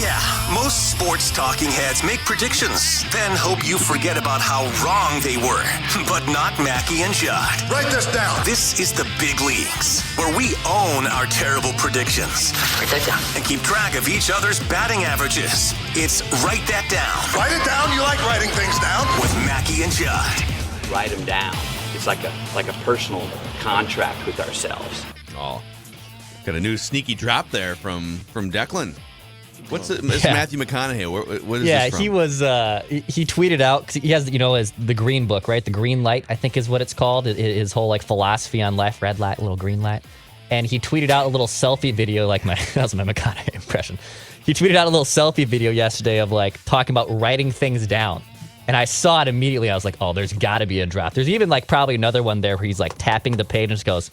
Yeah, most sports talking heads make predictions, then hope you forget about how wrong they were. But not Mackey and Judd. Write this down. This is the big leagues, where we own our terrible predictions. Write that down. And keep track of each other's batting averages. It's Write That Down. Write it down. You like writing things down. With Mackey and Judd. Write them down. It's like a personal contract with ourselves. Oh, got a new sneaky drop there from Declan. What's it? It's Matthew McConaughey. What is this from? He was. He tweeted out. 'Cause he has, as the green book, right? The green light, I think, is what it's called. His whole philosophy on life: red light, little green light. And he tweeted out a little selfie video, that was my McConaughey impression. He tweeted out a little selfie video yesterday of talking about writing things down. And I saw it immediately. I was like, oh, there's got to be a drop. There's even probably another one there where he's tapping the page and just goes,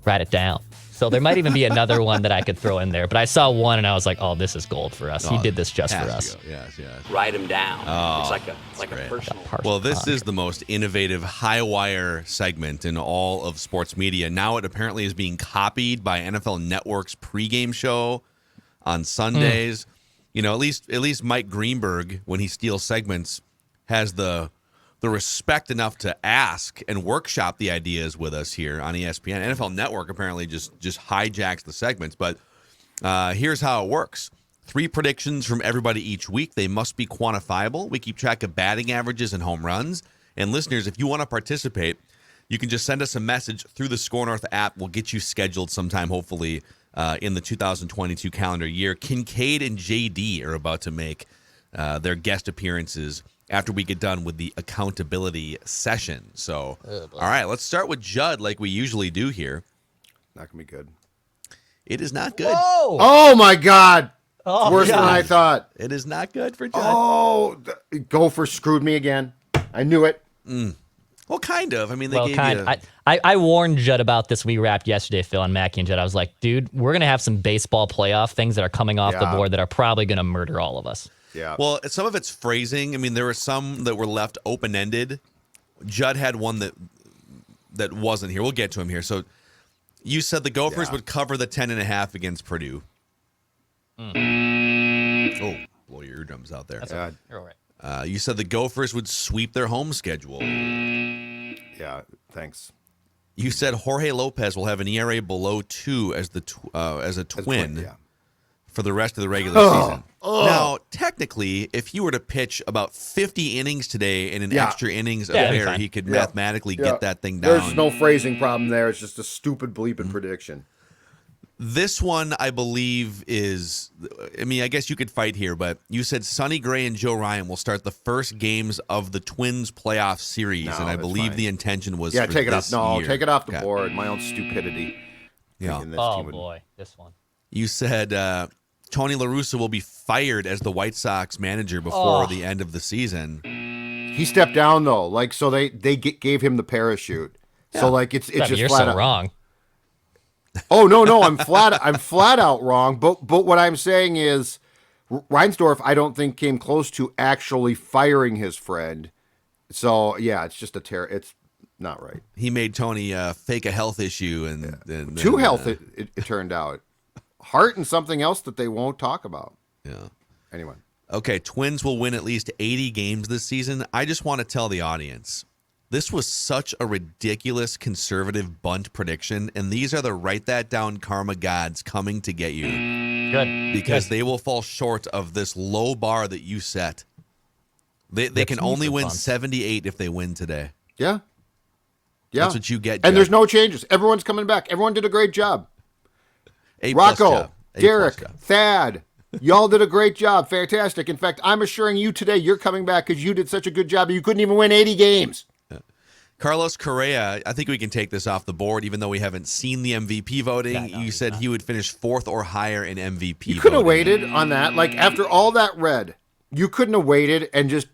write it down. So there might even be another one that I could throw in there. But I saw one and I was like, oh, this is gold for us. He did this just for us. Yes. Write them down. Oh, it's like a personal. Well, this is the most innovative high wire segment in all of sports media. Now it apparently is being copied by NFL Network's pregame show on Sundays. At least Mike Greenberg, when he steals segments, has the respect enough to ask and workshop the ideas with us here on ESPN. NFL Network apparently just hijacks the segments, but here's how it works. 3 predictions from everybody each week. They must be quantifiable. We keep track of batting averages and home runs. And listeners, if you want to participate, you can just send us a message through the Score North app. We'll get you scheduled sometime, hopefully, in the 2022 calendar year. Kincaid and JD are about to make their guest appearances after we get done with the accountability session. So, all right, let's start with Judd like we usually do here. Not going to be good. It is not good. Whoa! Oh, my God. Oh, Worse than I thought. It is not good for Judd. Oh, Gopher screwed me again. I knew it. Well, kind of. I mean, they gave you... I warned Judd about this. We wrapped yesterday, Phil, on Mackey and Judd. I was like, dude, we're going to have some baseball playoff things that are coming off the board that are probably going to murder all of us. Yeah. Well, some of it's phrasing. I mean, there were some that were left open-ended. Judd had one that wasn't here. We'll get to him here. So you said the Gophers would cover the 10.5 against Purdue. Oh, blow your eardrums out there. You're all right. You said the Gophers would sweep their home schedule. Yeah, thanks. You said Jorge Lopez will have an ERA below 2 as a twin. For the rest of the regular season. Now, technically, if you were to pitch about 50 innings today in an extra innings affair, he could mathematically get that thing down. There's no phrasing problem there. It's just a stupid bleeping prediction. This one, I believe, is... I mean, I guess you could fight here, but you said Sonny Gray and Joe Ryan will start the first games of the Twins playoff series, and I believe the intention was for take it this off. No, year. take it off the board. My own stupidity. Yeah. Boy, this one. You said... Tony La Russa will be fired as the White Sox manager before the end of the season. He stepped down though, so they gave him the parachute. Yeah. So it's just you're flat so out wrong. Oh no, I'm flat out wrong. But what I'm saying is, Reinsdorf I don't think came close to actually firing his friend. So yeah, it's just it's not right. He made Tony fake a health issue and two health it turned out. Heart and something else that they won't talk about. Yeah. Anyway. Okay, Twins will win at least 80 games this season. I just want to tell the audience, this was such a ridiculous conservative bunt prediction, and these are the write that down karma gods coming to get you. Good. Because they will fall short of this low bar that you set. They can only win 78 if they win today. Yeah. Yeah. That's what you get, And Jeff. there's no changes. Everyone's coming back. Everyone did a great job. Rocco, Derek, Thad, y'all did a great job. Fantastic. In fact, I'm assuring you today you're coming back because you did such a good job. You couldn't even win 80 games. Carlos Correa, I think we can take this off the board, even though we haven't seen the MVP voting. You said he would finish 4th or higher in MVP voting. You could have waited on that. After all that red, you couldn't have waited and just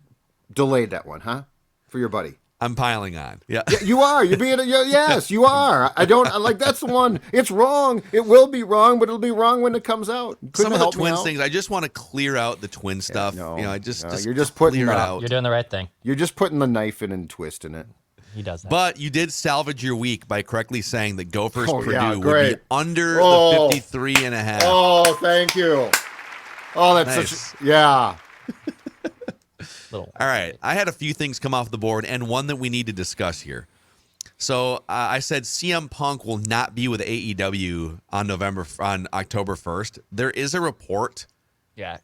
delayed that one, huh? For your buddy. I'm piling on. Yeah, you are. You're being. Yes, you are. I don't that's the one. It's wrong. It will be wrong, but it'll be wrong when it comes out. Some of the Twins things. I just want to clear out the Twin stuff. No, you're just putting it out. You're doing the right thing. You're just putting the knife in and twisting it. He does that. But you did salvage your week by correctly saying that Gophers Purdue would great. be under the 53.5. Oh, thank you. Oh, that's Nice. such. Yeah. Little. All right. I had a few things come off the board and one that we need to discuss here. So I said CM Punk will not be with AEW on October 1st. There is a report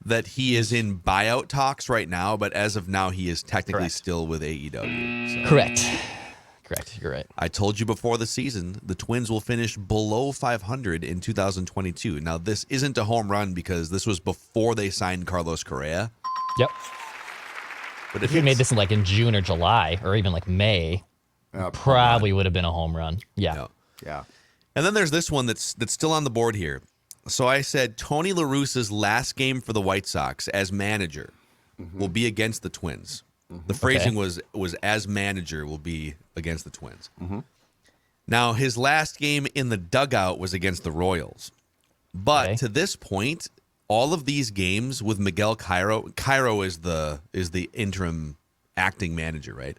that he is in buyout talks right now, but as of now, he is technically still with AEW. So. Correct. You're right. I told you before the season, the Twins will finish below 500 in 2022. Now, this isn't a home run because this was before they signed Carlos Correa. Yep. But If you made this in June or July or even May, probably would have been a home run. Yeah. And then there's this one that's still on the board here. So I said Tony La Russa's last game for the White Sox as manager will be against the Twins. The phrasing was as manager will be against the Twins. Now, his last game in the dugout was against the Royals. But to this point, all of these games with Miguel Cairo is the interim acting manager, right?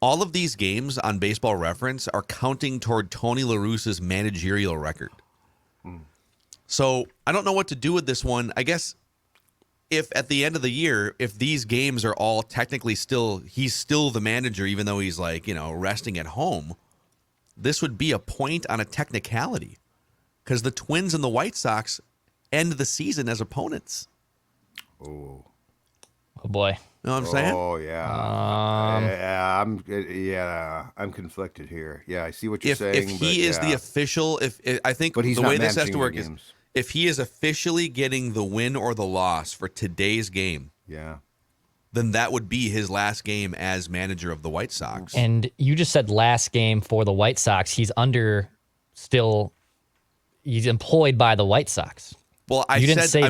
All of these games on Baseball Reference are counting toward Tony La Russa's managerial record. So I don't know what to do with this one. I guess if at the end of the year, if these games are all technically he's still the manager, even though he's resting at home, this would be a point on a technicality because the Twins and the White Sox end the season as opponents. Oh boy. You know what I'm saying? Oh yeah. I'm conflicted here. Yeah, I see what you're saying. If he is the official, I think but he's the not way this has to work games. is if he is officially getting the win or the loss for today's game, then that would be his last game as manager of the White Sox. And you just said last game for the White Sox. He's employed by the White Sox. Well, I'm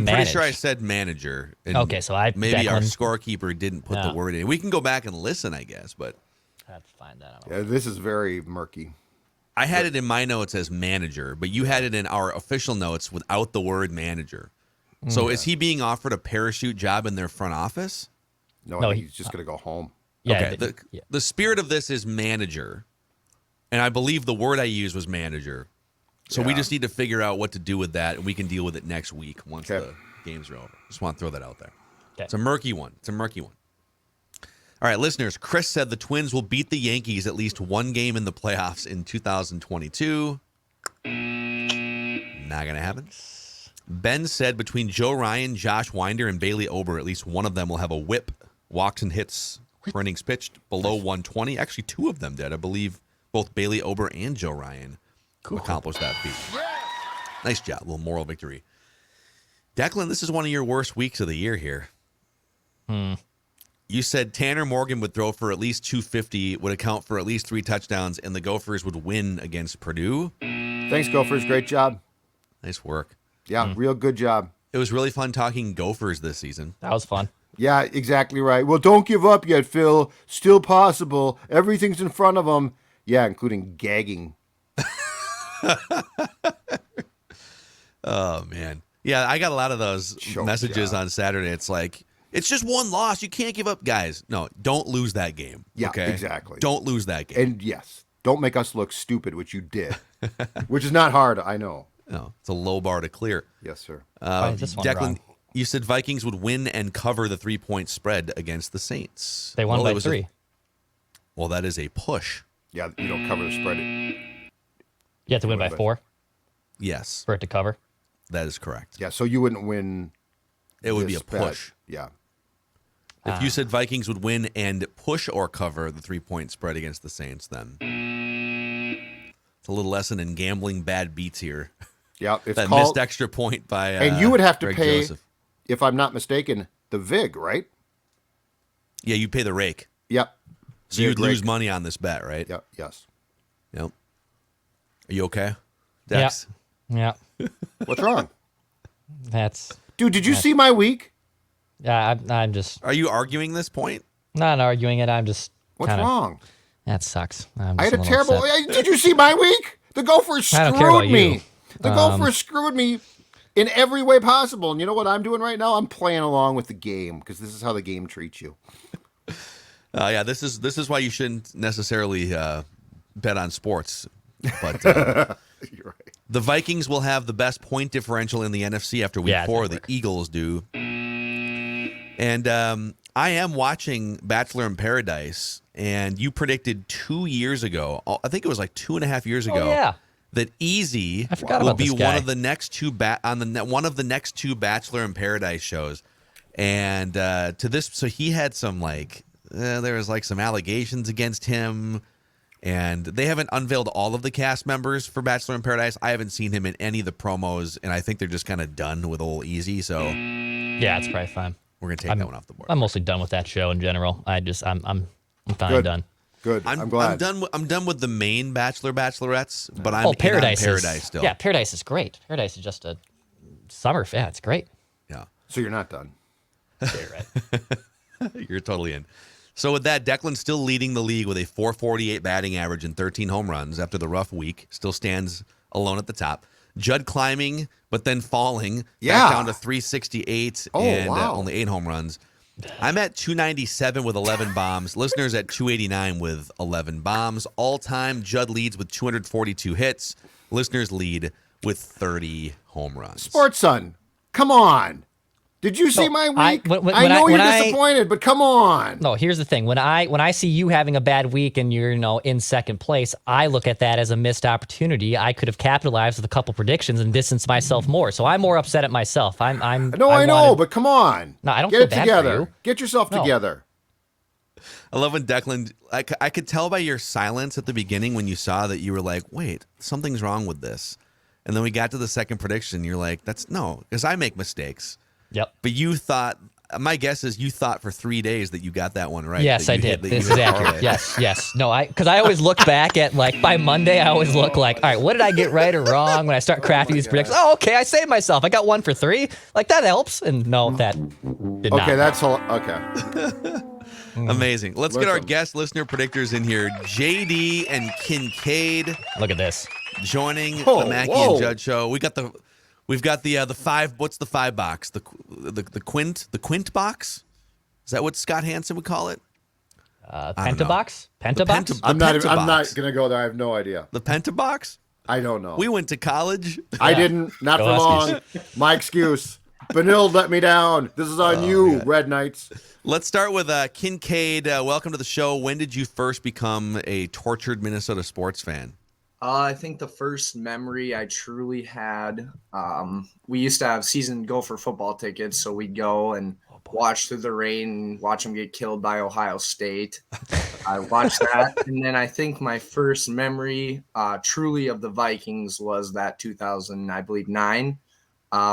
pretty sure I said manager. And okay, so maybe our scorekeeper didn't put the word in. We can go back and listen, I guess, but I have to find that out. Yeah, this is very murky. I had it in my notes as manager, but you had it in our official notes without the word manager. So is he being offered a parachute job in their front office? No, he's just going to go home. Yeah. Okay. The spirit of this is manager, and I believe the word I used was manager. So we just need to figure out what to do with that, and we can deal with it next week once the games are over. Just want to throw that out there. Okay. It's a murky one. All right, listeners, Chris said the Twins will beat the Yankees at least one game in the playoffs in 2022. Not going to happen. Ben said between Joe Ryan, Josh Winder, and Bailey Ober, at least one of them will have a whip, walks and hits per innings pitched below 120. Actually, two of them did. I believe both Bailey Ober and Joe Ryan accomplished that feat. Nice job. A little moral victory. Declan, this is one of your worst weeks of the year here. You said Tanner Morgan would throw for at least 250, would account for at least 3 touchdowns, and the Gophers would win against Purdue. Thanks, Gophers. Great job. Nice work. Yeah, real good job. It was really fun talking Gophers this season. That was fun. Yeah, exactly right. Well, don't give up yet, Phil. Still possible. Everything's in front of them. Yeah, including gagging. Oh, man. Yeah, I got a lot of those messages on Saturday. It's like, it's just one loss. You can't give up, guys. No, don't lose that game. Yeah, okay? exactly. Don't lose that game. And yes, don't make us look stupid, which you did, which is not hard, I know. No, it's a low bar to clear. Yes, sir. Declan, you said Vikings would win and cover the 3-point spread against the Saints. They won by 3. Well, that is a push. Yeah, you don't cover the spread. You have to win by 4? Yes. For it to cover? That is correct. Yeah, so you wouldn't win. It would be a push. Yeah. If you said Vikings would win and push or cover the 3-point spread against the Saints, then it's a little lesson in gambling bad beats here. Yeah, it's that called, missed extra point by and you would have to Greg pay, Joseph. if I'm not mistaken, the VIG, right? Yeah, you pay the rake. Yep. So you'd lose money on this bet, right? Yep. Yes. Yep. Are you okay, Dex? Yeah. What's wrong? Dude, did you see my week? Yeah, I'm just. Are you arguing this point? Not arguing it. I'm just. What's wrong? That sucks. I had a terrible. Did you see my week? The Gophers screwed me. The Gophers screwed me in every way possible. And you know what I'm doing right now? I'm playing along with the game because this is how the game treats you. Yeah, this is why you shouldn't necessarily bet on sports. But you're right. The Vikings will have the best point differential in the NFC after week 4. The Eagles do. And I am watching Bachelor in Paradise, and you predicted 2 years ago, I think it was like 2.5 years ago, that Easy will be one of the next two one of the next two Bachelor in Paradise shows. And so he had some there was some allegations against him. And they haven't unveiled all of the cast members for Bachelor in Paradise. I haven't seen him in any of the promos, and I think they're just kind of done with old Easy. So yeah, it's probably fine. We're gonna take that one off the board. I'm mostly done with that show in general. I'm finally done. Good. I'm glad. I'm done with the main Bachelor Bachelorettes, but I'm Paradise in on Paradise still. Yeah, Paradise is great. Paradise is just a summer. Yeah, it's great. Yeah. So you're not done. Yeah, you're right. You're totally in. So with that, Declan still leading the league with a .448 batting average and 13 home runs after the rough week. Still stands alone at the top. Judd climbing, but then falling back down to .368 and only 8 home runs. I'm at 297 with 11 bombs. Listeners at 289 with 11 bombs. All time, Judd leads with 242 hits. Listeners lead with 30 home runs. Sports Son, come on. Did you see my week? I know you're disappointed, but come on. No, here's the thing. When I see you having a bad week and you're in second place, I look at that as a missed opportunity. I could have capitalized with a couple predictions and distanced myself more. So I'm more upset at myself. I know, but come on. No, I don't get feel it bad together. for you. Get yourself together. I love when Declan. I could tell by your silence at the beginning when you saw that you were like, "Wait, something's wrong with this," and then we got to the second prediction. You're like, "That's no," because I make mistakes. Yep. But you thought, my guess is you thought for 3 days that you got that one right. Yes, I did. This is accurate. Yes. No, because I always look back at by Monday, I always look all right, what did I get right or wrong when I start crafting these predictions? Oh, okay, I saved myself. I got 1 for 3. That helps. And no, that did not. Okay, that's all. Okay. Amazing. Let's get our guest listener predictors in here. JD and Kincaid. Look at this. Joining the Mackey and Judd show. We've got the 5. What's the 5 box? The quint box? Is that what Scott Hansen would call it? Pentabox? Pentabox? I'm not gonna go there. I have no idea. The Pentabox? I don't know. We went to college. I didn't. Not for long. My excuse. Benilde let me down. This is on you, Red Knights. Let's start with Kincaid. Welcome to the show. When did you first become a tortured Minnesota sports fan? I think the first memory I truly had, we used to have season Gopher football tickets, so we'd go and watch through the rain, watch them get killed by Ohio State. I watched that, and then I think my first memory truly of the Vikings was that 2009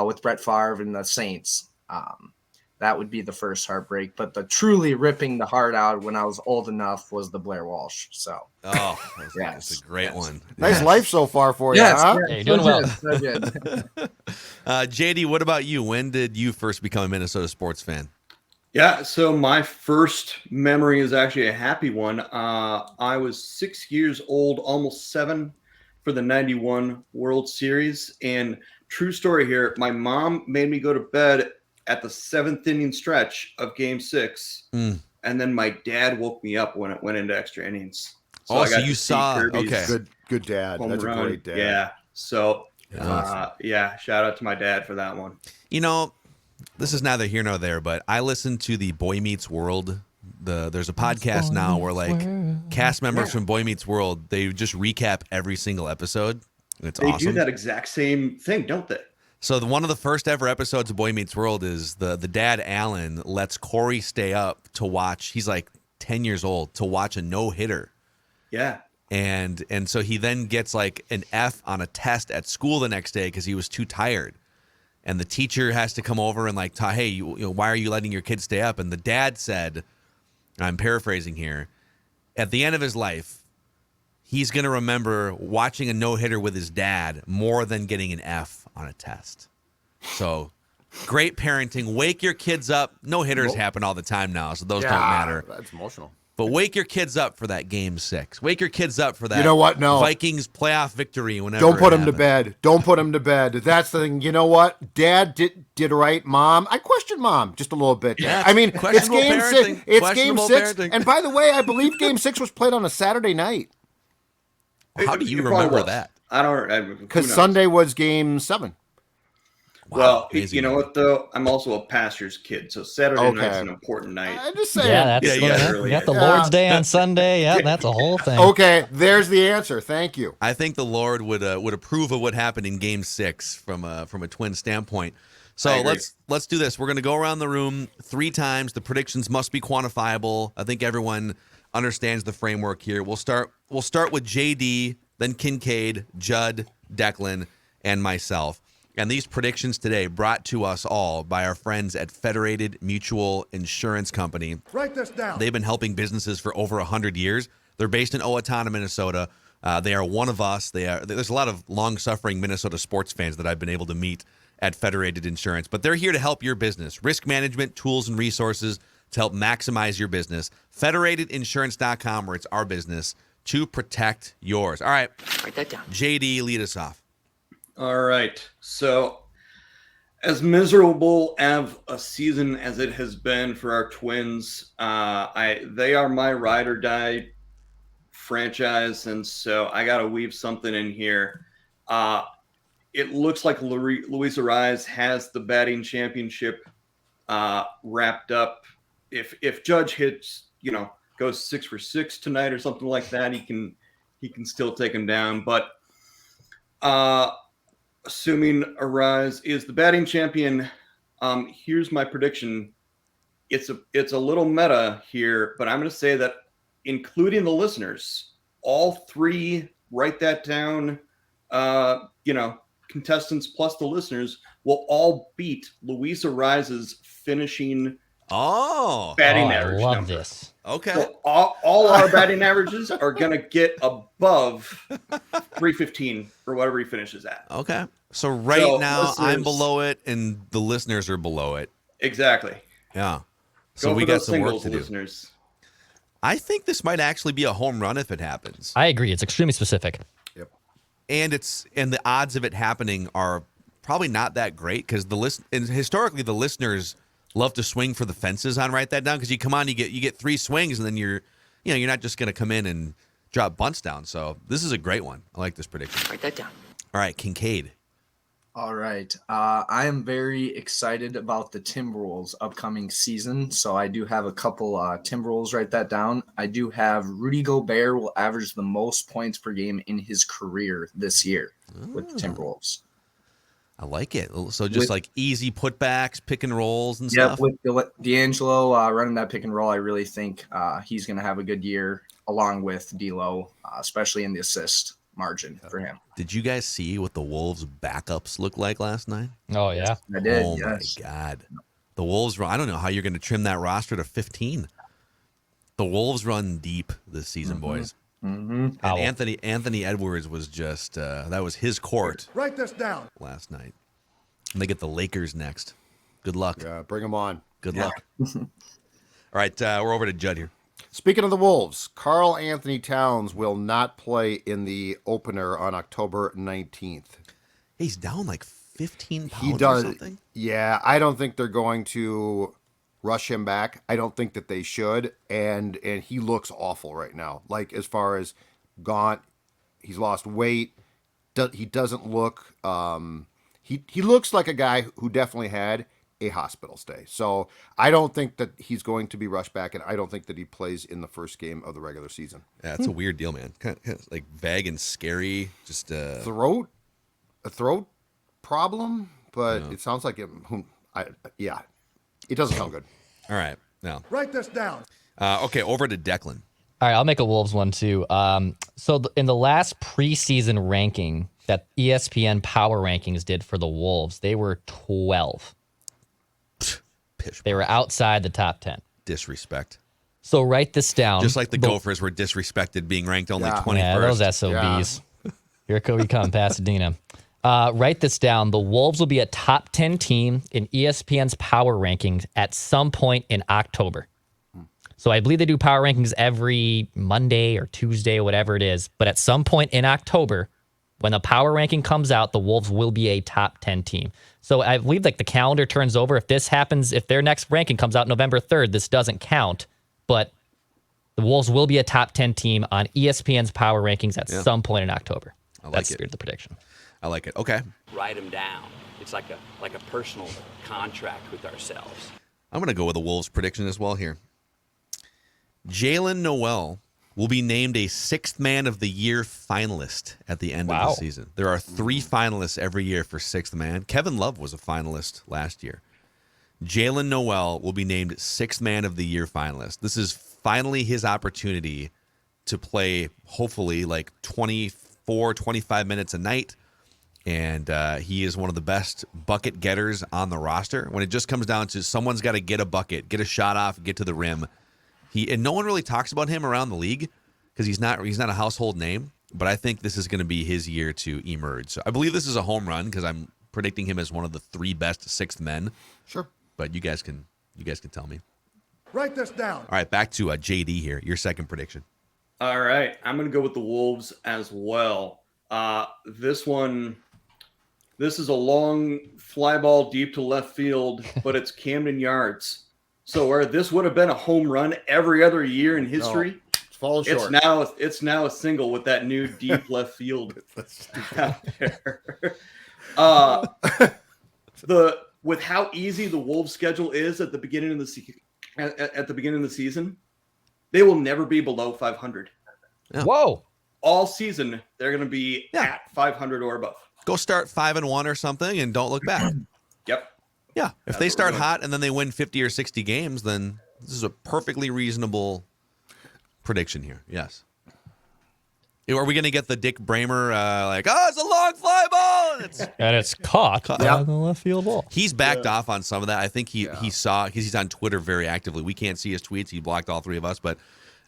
with Brett Favre and the Saints. That would be the first heartbreak, but the truly ripping the heart out when I was old enough was the Blair Walsh. So, that's a great one. Nice life so far for you, huh? Hey, you're doing well. So good. JD, what about you? When did you first become a Minnesota sports fan? Yeah, so my first memory is actually a happy one. I was 6 years old, almost 7, for the 91 World Series. And true story here, my mom made me go to bed at the 7th inning stretch of Game 6, and then my dad woke me up when it went into extra innings. So you saw Kirby's good dad. That's a great dad. Yeah. So shout out to my dad for that one. This is neither here nor there, but I listened to the Boy Meets World. There's a podcast now where cast members from Boy Meets World, they just recap every single episode. It's awesome. They do that exact same thing, don't they? So one of the first ever episodes of Boy Meets World is the dad, Alan, lets Corey stay up to watch. He's like 10 years old to watch a no-hitter. Yeah. And so he then gets like an F on a test at school the next day because he was too tired. And the teacher has to come over and hey, why are you letting your kid stay up? And the dad said, I'm paraphrasing here, at the end of his life, he's going to remember watching a no-hitter with his dad more than getting an F on a test. So great parenting. Wake your kids up. No-hitters happen all the time now, so those don't matter. That's emotional. But wake your kids up for that Game 6. Wake your kids up for that Vikings playoff victory whenever Don't put them to bed. Don't put them to bed. That's the thing. You know what? Dad did right. Mom, I question Mom just a little bit. Yeah, I mean, it's Game 6. It's Game 6. Parenting. And by the way, I believe Game 6 was played on a Saturday night. How do you remember that? I don't Because Sunday was game 7. Well, amazing you know night. what though? I'm also a pastor's kid, so Saturday night's an important night. I'm just saying. Yeah, that's Yeah, we really got the is. Lord's Day on Sunday. Yeah, that's a whole thing. Okay, there's the answer. Thank you. I think the Lord would approve of what happened in Game 6 from a Twin standpoint. So I agree. let's do this. We're going to go around the room 3 times. The predictions must be quantifiable. I think everyone understands the framework here. We'll start with JD, then Kincaid, Judd, Declan, and myself. And these predictions today brought to us all by our friends at Federated Mutual Insurance Company. Write this down. They've been helping businesses for over 100 years. They're based in Owatonna, Minnesota. They are one of us. There's a lot of long-suffering Minnesota sports fans that I've been able to meet at Federated Insurance. But they're here to help your business. Risk management, tools, and resources to help maximize your business. FederatedInsurance.com, where it's our business to protect yours. All right. Write that down. JD, lead us off. All right. So, as miserable of a season as it has been for our Twins, they are my ride or die franchise, and so I got to weave something in here. It looks like Luis Arraez has the batting championship wrapped up. If Judge hits, goes 6 for 6 tonight or something like that, he can still take him down. But assuming Arraez is the batting champion, here's my prediction. It's a little meta here, but I'm going to say that, including the listeners, all 3, write that down, contestants plus the listeners will all beat Luis Arraez's finishing batting average. I love number. this. Okay. So all our batting averages are going to get above 315 or whatever he finishes at. Okay. So now listeners, I'm below it and the listeners are below it. Exactly. Yeah. So Go we for got those some work singles, to do. listeners. I think this might actually be a home run if it happens. I agree. It's extremely specific. And the odds of it happening are probably not that great because historically the listeners love to swing for the fences on write that down because you come on, you get 3 swings and then you're not just going to come in and drop bunts down. So this is a great one. I like this prediction. Write that down. All right, Kincaid. All right. I am very excited about the Timberwolves upcoming season. So I do have a couple Timberwolves, write that down. I do have Rudy Gobert will average the most points per game in his career this year with the Timberwolves. I like it. So just like easy putbacks, pick and rolls and stuff. With D'Angelo running that pick and roll, I really think he's going to have a good year along with D'Lo, especially in the assist margin for him. Did you guys see what the Wolves backups looked like last night? Oh, yeah. I did. Oh, yes. my God. The Wolves run. I don't know how you're going to trim that roster to 15. The Wolves run deep this season, boys. Mm-hmm. And Anthony Edwards was just, that was his court Write this down. last night. And they get the Lakers next. Good luck. Yeah, bring them on. Good luck. All right, we're over to Judd here. Speaking of the Wolves, Karl-Anthony Towns will not play in the opener on October 19th. He's down like 15 pounds He does. or something. Yeah, I don't think they're going to rush him back. I don't think that they should. And he looks awful right now. Like, as far as gaunt, he's lost weight. He doesn't look he looks like a guy who definitely had a hospital stay. So I don't think that he's going to be rushed back, and I don't think that he plays in the first game of the regular season. Yeah, it's a weird deal, man. Kind of like vague and scary. Just A throat problem, but it sounds like it. It doesn't sound good. all right. No. Write this down. Okay, over to Declan. All right, I'll make a Wolves one too. In the last preseason ranking that ESPN Power Rankings did for the Wolves, they were 12. Pish. They were outside the top 10. Disrespect. So write this down. Just like the Gophers were disrespected being ranked only 21st. Yeah, those SOBs. Here we come, Pasadena. Write this down. The Wolves will be a top 10 team in ESPN's Power Rankings at some point in October. So I believe they do Power Rankings every Monday or Tuesday or whatever it is. But at some point in October, when the Power Ranking comes out, the Wolves will be a top 10 team. So I believe the calendar turns over. If this happens, if their next ranking comes out November 3rd, this doesn't count. But the Wolves will be a top 10 team on ESPN's Power Rankings at some point in October. I like That's the it. spirit of the prediction. I like it. Okay. Write them down. It's like a personal contract with ourselves. I'm going to go with a Wolves prediction as well here. Jalen Noel will be named a Sixth Man of the Year finalist at the end of the season. There are 3 finalists every year for Sixth Man. Kevin Love was a finalist last year. Jalen Noel will be named Sixth Man of the Year finalist. This is finally his opportunity to play, hopefully, like 24, 25 minutes a night. And he is one of the best bucket getters on the roster. When it just comes down to someone's got to get a bucket, get a shot off, get to the rim. And no one really talks about him around the league because he's not a household name. But I think this is going to be his year to emerge. So I believe this is a home run because I'm predicting him as one of the 3 best sixth men. Sure. But you guys can tell me. Write this down. All right, back to JD here. Your second prediction. All right, I'm going to go with the Wolves as well. This is a long fly ball deep to left field, but it's Camden Yards. So where this would have been a home run every other year in history, it's falling short. It's now a single with that new deep left field out there. With how easy the Wolves' schedule is at the beginning of the season, they will never be below 500. Yeah. Whoa! All season, they're going to be at 500 or above. Go start 5-1 or something and don't look back. Yep. Yeah. If they start hot and then they win 50 or 60 games, then this is a perfectly reasonable prediction here. Yes. Are we going to get the Dick Bramer, it's a long fly ball? And it's caught on the left field wall. He's backed off on some of that. I think he saw, because he's on Twitter very actively. We can't see his tweets. He blocked all 3 of us. But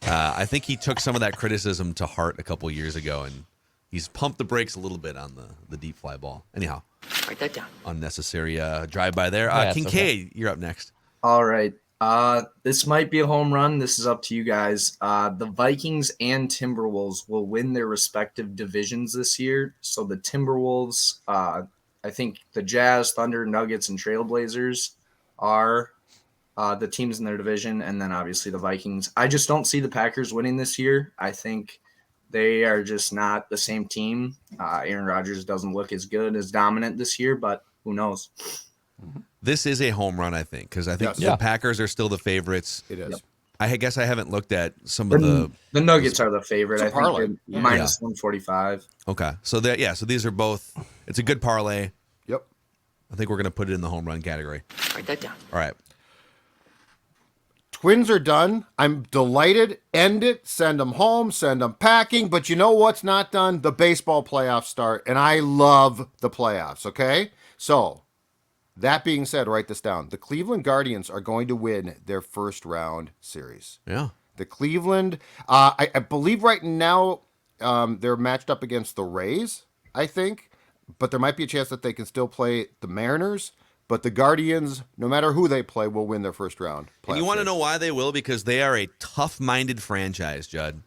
I think he took some of that criticism to heart a couple years ago, and he's pumped the brakes a little bit on the deep fly ball. Anyhow. Write that down. Unnecessary drive-by there. Kincaid, you're up next. All right. This might be a home run. This is up to you guys. The Vikings and Timberwolves will win their respective divisions this year. So the Timberwolves, I think the Jazz, Thunder, Nuggets, and Trailblazers are the teams in their division. And then obviously the Vikings. I just don't see the Packers winning this year. I think they are just not the same team. Aaron Rodgers doesn't look as good, as dominant this year, but who knows? This is a home run, I think, because I think the Packers are still the favorites. It is. Yep. I guess I haven't looked at some of the Nuggets are the favorite. I parlay. think they're minus 145. Okay, so so these are both. It's a good parlay. Yep. I think we're going to put it in the home run category. Write that down. All right. Twins are done. I'm delighted. End it. Send them home. Send them packing. But you know what's not done? The baseball playoffs start, and I love the playoffs, okay? So, that being said, write this down. The Cleveland Guardians are going to win their first round series. Yeah. The Cleveland, I believe right now they're matched up against the Rays, I think. But there might be a chance that they can still play the Mariners. But the Guardians, no matter who they play, will win their first round. And you want to know why they will? Because they are a tough-minded franchise, Judd.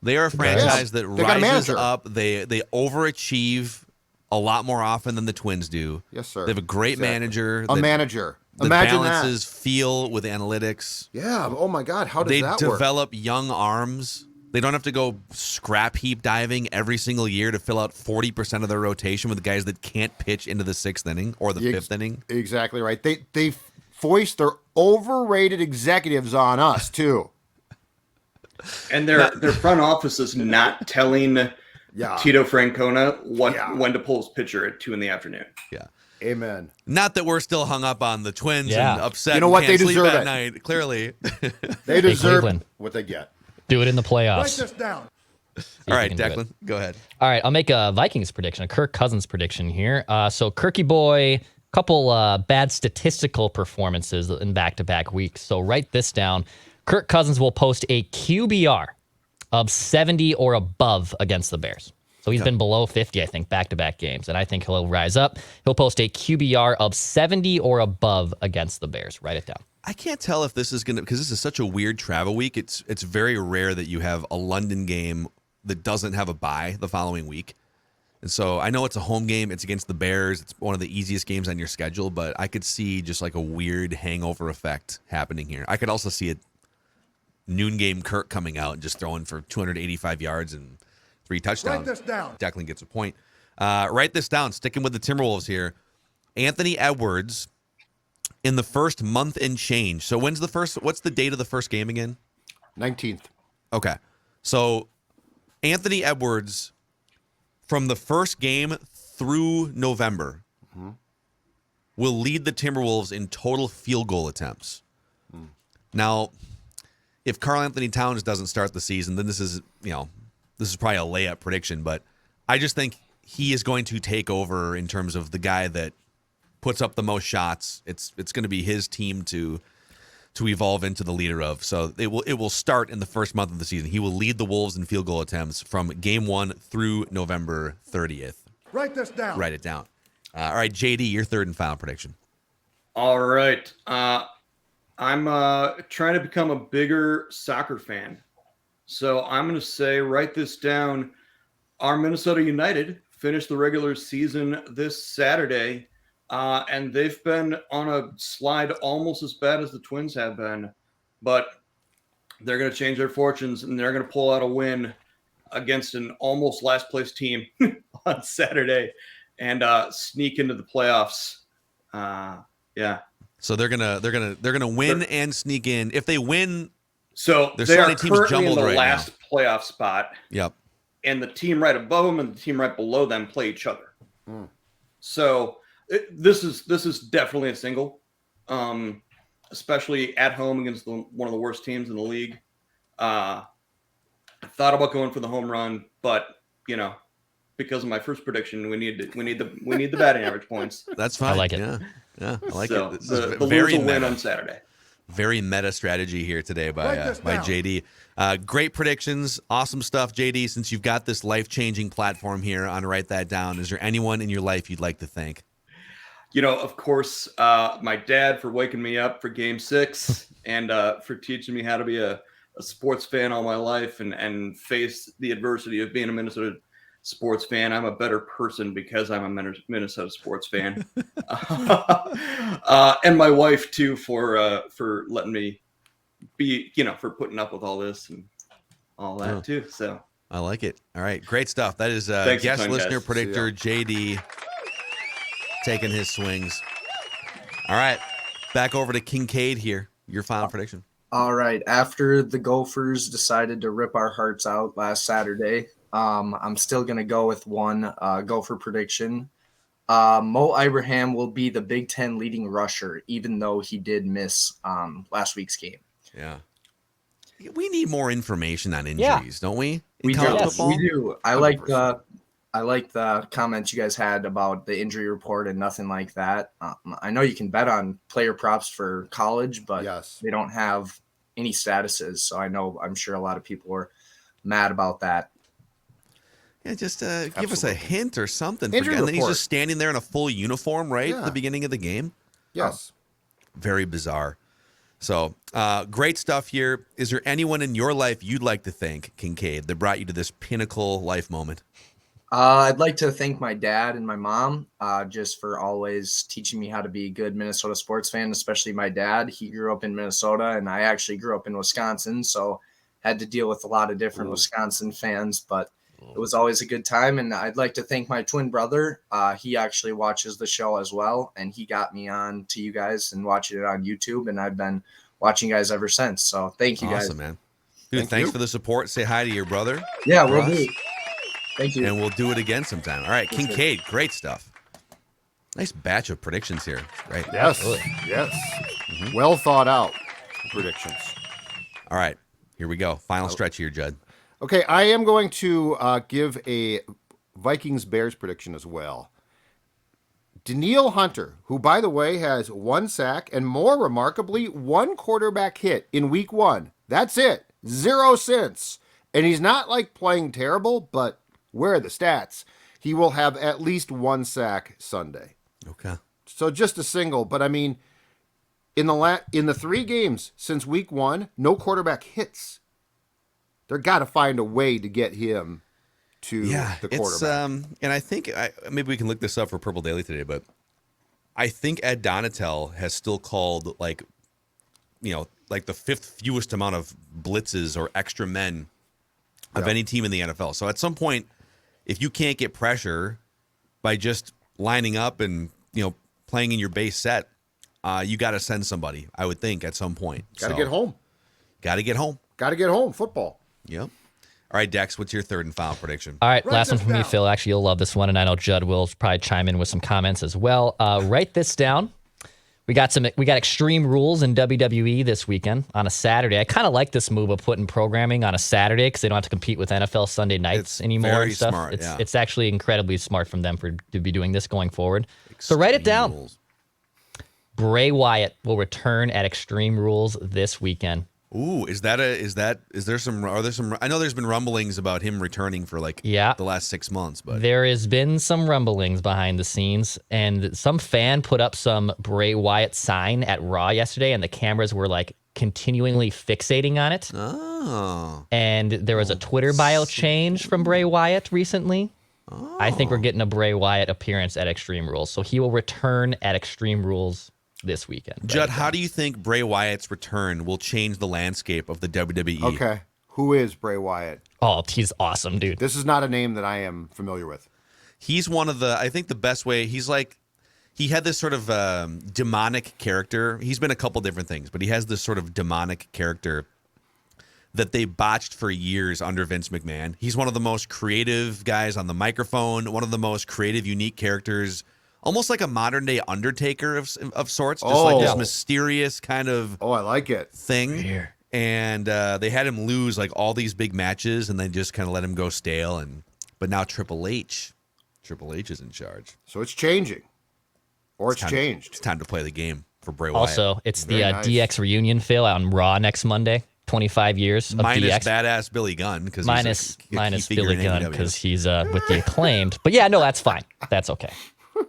They are a franchise that rises up. They overachieve a lot more often than the Twins do. Yes, sir. They have a great manager. A manager. That Imagine balances feel with analytics. Yeah. Oh, my God. How does that work? They develop young arms. They don't have to go scrap heap diving every single year to fill out 40% of their rotation with guys that can't pitch into the 6th inning or the 5th inning. Exactly right. They foist their overrated executives on us, too. And their front office is not telling Tito Francona when to pull his pitcher at 2 p.m. Yeah. Amen. Not that we're still hung up on the Twins and upset. You know what? And can't They sleep deserve at it. night. Clearly, they deserve Cleveland. what they get. Do it in the playoffs. Write this down. All right, Declan, go ahead. All right, I'll make a Vikings prediction, a Kirk Cousins prediction here. So Kirky boy, couple bad statistical performances in back-to-back weeks. So write this down. Kirk Cousins will post a QBR of 70 or above against the Bears. So he's been below 50, I think, back-to-back games. And I think he'll rise up. He'll post a QBR of 70 or above against the Bears. Write it down. I can't tell if this is going to, because this is such a weird travel week. It's very rare that you have a London game that doesn't have a bye the following week. And so I know it's a home game. It's against the Bears. It's one of the easiest games on your schedule, but I could see just like a weird hangover effect happening here. I could also see a noon game Kirk coming out and just throwing for 285 yards and 3 touchdowns. Write this down. Declan gets a point. Write this down. Sticking with the Timberwolves here. Anthony Edwards in the first month and change. So what's the date of the first game again? 19th. Okay. So Anthony Edwards from the first game through November will lead the Timberwolves in total field goal attempts. Now, if Karl-Anthony Towns doesn't start the season, then this is probably a layup prediction, but I just think he is going to take over in terms of the guy that puts up the most shots. It's going to be his team to evolve into the leader of. So it will start in the first month of the season. He will lead the Wolves in field goal attempts from game 1 through November 30th. Write this down. Write it down. All right, JD, your third and final prediction. All right. I'm trying to become a bigger soccer fan. So I'm going to say, write this down. Our Minnesota United finished the regular season this Saturday, and they've been on a slide almost as bad as the Twins have been. But they're going to change their fortunes, and they're going to pull out a win against an almost last place team on Saturday and sneak into the playoffs. Yeah. So they're gonna win and sneak in. If they win, so there's they so are many teams currently in jumbled the right last now. playoff spot. Yep. And the team right above them and the team right below them play each other. So this is definitely a single, especially at home against one of the worst teams in the league. I thought about going for the home run, but because of my first prediction, we need the batting average points. That's fine. I like it. Yeah, I like So it. This the is Wolves very will win meta. on Saturday. Very meta strategy here today by Write this by down. JD. Great predictions, awesome stuff, JD. Since you've got this life-changing platform here on Write That Down, is there anyone in your life you'd like to thank? Of course, my dad for waking me up for Game 6 and for teaching me how to be a sports fan all my life and face the adversity of being a Minnesota sports fan. I'm a better person because I'm a Minnesota sports fan. And my wife too for letting me be, for putting up with all this and all that too. So I like it. All right, great stuff. That is Thanks a guest ton, listener guys. predictor JD taking his swings. All right, back over to Kincaid here. Your final prediction. All right. After the Gophers decided to rip our hearts out last Saturday, I'm still going to go with one Gopher prediction. Mo Ibrahim will be the Big Ten leading rusher, even though he did miss last week's game. Yeah. We need more information on injuries, don't we? In We do. college Yes. football? We do. I like the comments you guys had about the injury report and nothing like that. I know you can bet on player props for college, but Yes. they don't have any statuses. So I'm sure a lot of people were mad about that. Yeah, just give us a Absolutely. hint or something. Injury And then he's report. just standing there in a full uniform, right? At Yeah. the beginning of the game. Yes. Very bizarre. So, great stuff here. Is there anyone in your life you'd like to thank, Kincaid, that brought you to this pinnacle life moment? I'd like to thank my dad and my mom just for always teaching me how to be a good Minnesota sports fan, especially my dad. He grew up in Minnesota, and I actually grew up in Wisconsin, so had to deal with a lot of different Wisconsin fans, but it was always a good time. And I'd like to thank my twin brother. He actually watches the show as well, and he got me on to you guys and watching it on YouTube, and I've been watching you guys ever since. So thank you guys. Awesome, man. Dude, Thank thanks you. for the support. Say hi to your brother. Yeah, for we'll us, do. Thank you. and we'll do it again sometime. All right, Kincaid, great stuff. Nice batch of predictions here. Right. Yes. Yes. Well thought out predictions. All right, here we go. Final stretch here, Judd. Okay, I am going to give a Vikings Bears prediction as well. Danielle Hunter, who, by the way, has 1 sack and, more remarkably, 1 quarterback hit in week 1. That's it. 0 since. And he's not like playing terrible, but where are the stats? He will have at least 1 sack Sunday. Okay. So just a single, but I mean, in the 3 games since week 1, no quarterback hits. They're got to find a way to get him to the quarterback. It's and I think maybe we can look this up for Purple Daily today, but I think Ed Donatel has still called like the 5th fewest amount of blitzes or extra men of any team in the NFL. So at some point, if you can't get pressure by just lining up and playing in your base set, you got to send somebody. I would think at some point. Got to get home. Got to get home. Got to get home. Football. Yep. All right, Dex, what's your third and final prediction? All right, Write last one this from me, down. Phil. Actually, you'll love this one, and I know Judd will probably chime in with some comments as well. Write this down. We got Extreme Rules in WWE this weekend on a Saturday. I kind of like this move of putting programming on a Saturday because they don't have to compete with NFL Sunday nights It's anymore. very and stuff. smart, It's actually incredibly smart from them to be doing this going forward. So write it down. Rules. Bray Wyatt will return at Extreme Rules this weekend. Ooh, are there some, I know there's been rumblings about him returning for the last 6 months, but There has been some rumblings behind the scenes, and some fan put up some Bray Wyatt sign at Raw yesterday, and the cameras were continually fixating on it. Oh. And there was a Twitter bio change from Bray Wyatt recently. I think we're getting a Bray Wyatt appearance at Extreme Rules, so he will return at Extreme Rules this weekend. Judd, how do you think Bray Wyatt's return will change the landscape of the WWE? Okay. Who is Bray Wyatt? Oh, he's awesome, dude. This is not a name that I am familiar with. He's one of I think the best way, he had this sort of demonic character. He's been a couple different things, but he has this sort of demonic character that they botched for years under Vince McMahon. He's one of the most creative guys on the microphone, one of the most creative, unique characters, almost like a modern-day Undertaker of sorts, just this mysterious kind of I like it. thing. And they had him lose all these big matches, and they just kind of let him go stale. But now Triple H is in charge. So it's changing. Or it's changed. It's time to play the game for Bray Wyatt. Also, it's the Very nice. DX reunion, Phil, on Raw next Monday. 25 years of minus DX. badass Billy Gunn, because minus figure Billy in Gunn AEW. because he's with the Acclaimed. But yeah, no, that's fine. That's okay.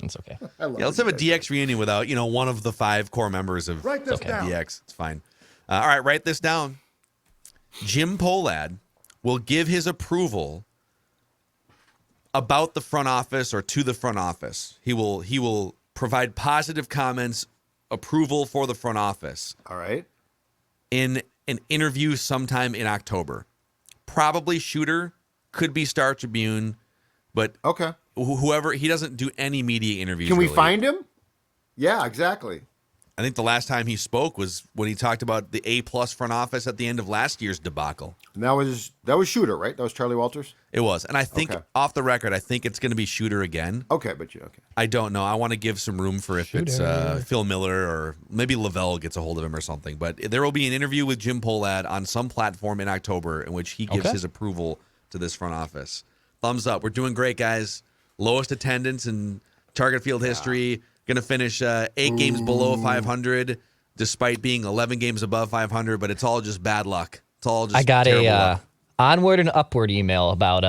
It's okay. Let's have a DX reunion without one of the 5 core members of Write this down. DX. It's fine. All right, write this down. Jim Polad will give his approval about the front office or to the front office. He will provide positive comments, approval for the front office All right. in an interview sometime in October. Probably Shooter, could be Star Tribune, but Okay. whoever, he doesn't do any media interviews. Can we really. find him? Yeah, exactly. I think the last time he spoke was when he talked about the A+ front office at the end of last year's debacle. And that was Shooter, right? That was Charlie Walters? It was. And I think, Okay. off the record, I think it's going to be Shooter again. Okay. I don't know. I want to give some room for if it's Phil Miller or maybe Lavelle gets a hold of him or something. But there will be an interview with Jim Polad on some platform in October in which he gives his approval to this front office. Thumbs up. We're doing great, guys. Lowest attendance in Target Field history. Going to finish 8 games below 500, despite being 11 games above 500. But it's all just bad luck. It's all just I got terrible a luck. onward and upward email about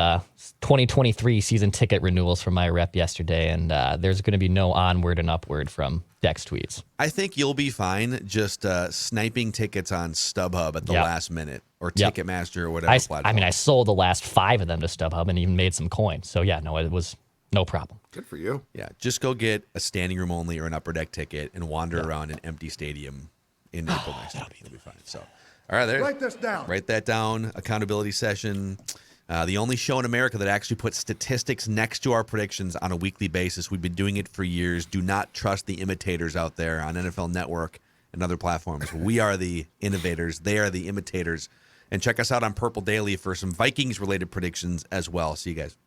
2023 season ticket renewals from my rep yesterday, and there's going to be no onward and upward from Dex tweets. I think you'll be fine just sniping tickets on StubHub at the last minute or Ticketmaster or whatever platform. I mean, I sold the last 5 of them to StubHub and even made some coin. So yeah, no, it was no problem. Good for you. Yeah, just go get a standing room only or an upper deck ticket and wander around an empty stadium in April next year. It'll be fine. So, all right, there. Write this down. Write that down. Accountability session. The only show in America that actually puts statistics next to our predictions on a weekly basis. We've been doing it for years. Do not trust the imitators out there on NFL Network and other platforms. We are the innovators. They are the imitators. And check us out on Purple Daily for some Vikings-related predictions as well. See you guys.